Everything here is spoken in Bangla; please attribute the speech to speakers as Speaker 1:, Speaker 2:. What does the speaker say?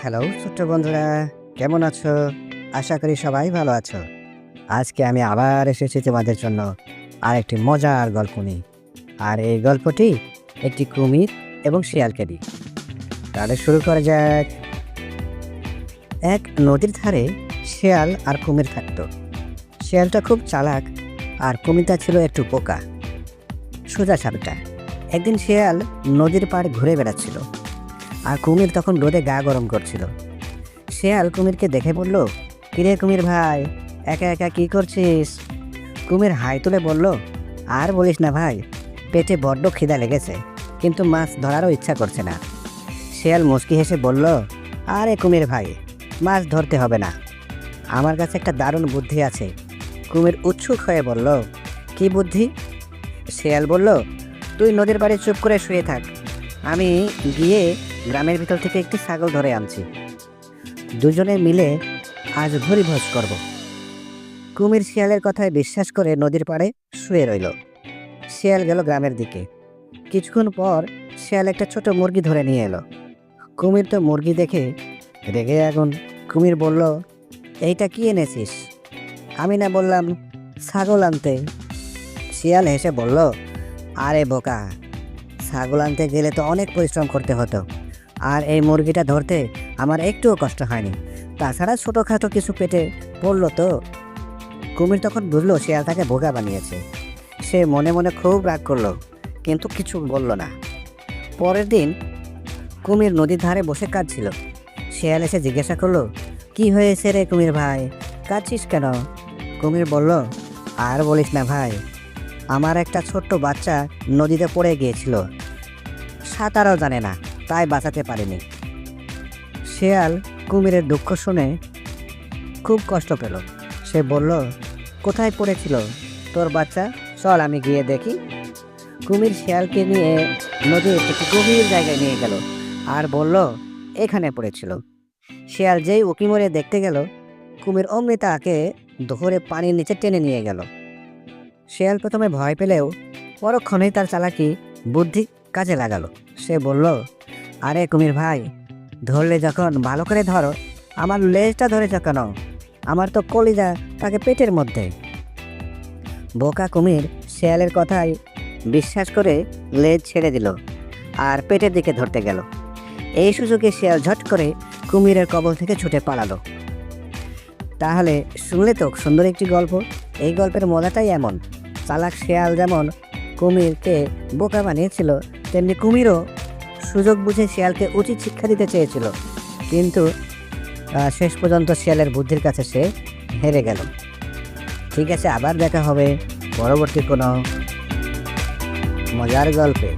Speaker 1: হ্যালো ছোট্ট বন্ধুরা, কেমন আছো? আশা করি সবাই ভালো আছো। আজকে আমি আবার এসেছি তোমাদের জন্য আরেকটি মজার গল্প নিয়ে। আর এই গল্পটি একটি কুমির এবং শিয়ালকে নিয়ে। তাহলে শুরু করা যাক। এক নদীর ধারে শিয়াল আর কুমির থাকতো। শিয়ালটা খুব চালাক আর কুমিরটা ছিল একটু বোকা, সোজা সাপটা। একদিন শিয়াল নদীর পাড়ে ঘুরে বেড়াচ্ছিল, আর কুমির তখন রোদে গা গরম করছিল। শিয়াল কুমিরকে দেখে বলল, কিরে কুমির ভাই, একা একা কি করছিস? কুমির হাই তুলে বলল, আর বলিস না ভাই, পেটে বড্ড খিদা লেগেছে, কিন্তু মাছ ধরারও ইচ্ছা করছে না। শিয়াল মুচকি হেসে বলল, আরে কুমির ভাই, মাছ ধরতে হবে না, আমার কাছে একটা দারুণ বুদ্ধি আছে। কুমির উৎসুক হয়ে বলল, কি বুদ্ধি? শিয়াল বলল, তুই নদীর পাড়ে চুপ করে শুয়ে থাক, আমি গিয়ে গ্রামের ভিতর থেকে একটি ছাগল ধরে আনছি। দুজনে মিলে আজ ভোজ করব। কুমির শিয়ালের কথায় বিশ্বাস করে নদীর পাড়ে শুয়ে রইল। শিয়াল গেল গ্রামের দিকে। কিছুক্ষণ পর শিয়াল একটা ছোট মুরগি ধরে নিয়ে এলো। কুমির তো মুরগি দেখে রেগে আগুন। কুমির বলল, এইটা কি এনেছিস? আমি না বললাম ছাগল আনতে? শিয়াল হেসে বলল, আরে বোকা, ছাগল আনতে গেলে তো অনেক পরিশ্রম করতে হতো, আর এই মুরগিটা ধরতে আমার একটুও কষ্ট হয়নি। তাছাড়া ছোটোখাটো কিছু পেটে পড়লো তো। কুমির তখন বুঝলো শিয়াল তাকে বোকা বানিয়েছে। সে মনে মনে খুব রাগ করলো, কিন্তু কিছু বলল না। পরের দিন কুমির নদীর ধারে বসে কাঁদছিল। শিয়াল এসে জিজ্ঞাসা করলো, কি হয়েছে রে কুমির ভাই, কাঁদছিস কেন? কুমির বলল, আর বলিস না ভাই, আমার একটা ছোট্ট বাচ্চা নদীতে পড়ে গিয়েছিল, সাঁতারও জানে না, তাই বাঁচাতে পারিনি। শিয়াল কুমিরের দুঃখ শুনে খুব কষ্ট পেল। সে বলল, কোথায় পড়েছিল তোর বাচ্চা? চল আমি গিয়ে দেখি। কুমির শিয়ালকে নিয়ে নদীর একটি গভীর জায়গায় নিয়ে গেল আর বলল, এখানে পড়েছিল। শিয়াল যেই উঁকি মরে দেখতে গেল, কুমির অমনি তাকে ধরে পানির নিচে টেনে নিয়ে গেল। শিয়াল প্রথমে ভয় পেলেও পরক্ষণেই তার চালাকি বুদ্ধি কাজে লাগালো। সে বলল, আরে কুমির ভাই, ধরলে যখন ভালো করে ধরো, আমার লেজটা ধরেছ কেন? আমার তো কলিজা তাকে পেটের মধ্যে। বোকা কুমির শিয়ালের কথায় বিশ্বাস করে লেজ ছেড়ে দিল আর পেটের দিকে ধরতে গেল। এই সুযোগে শিয়াল ঝট করে কুমিরের কবল থেকে ছুটে পালালো। তাহলে শুনলে তো সুন্দর একটি গল্প। এই গল্পের মজাটাই এমন, চালাক শিয়াল যেমন কুমিরকে বোকা বানিয়েছিল, তেমনি কুমিরও সুযোগ বুঝে শিয়ালকে উচিত শিক্ষা দিতে চেয়েছিল, কিন্তু শেষ পর্যন্ত শিয়ালের বুদ্ধির কাছে সে হেরে গেল। ঠিক আছে, আবার দেখা হবে পরবর্তী কোনো মজার গল্পে।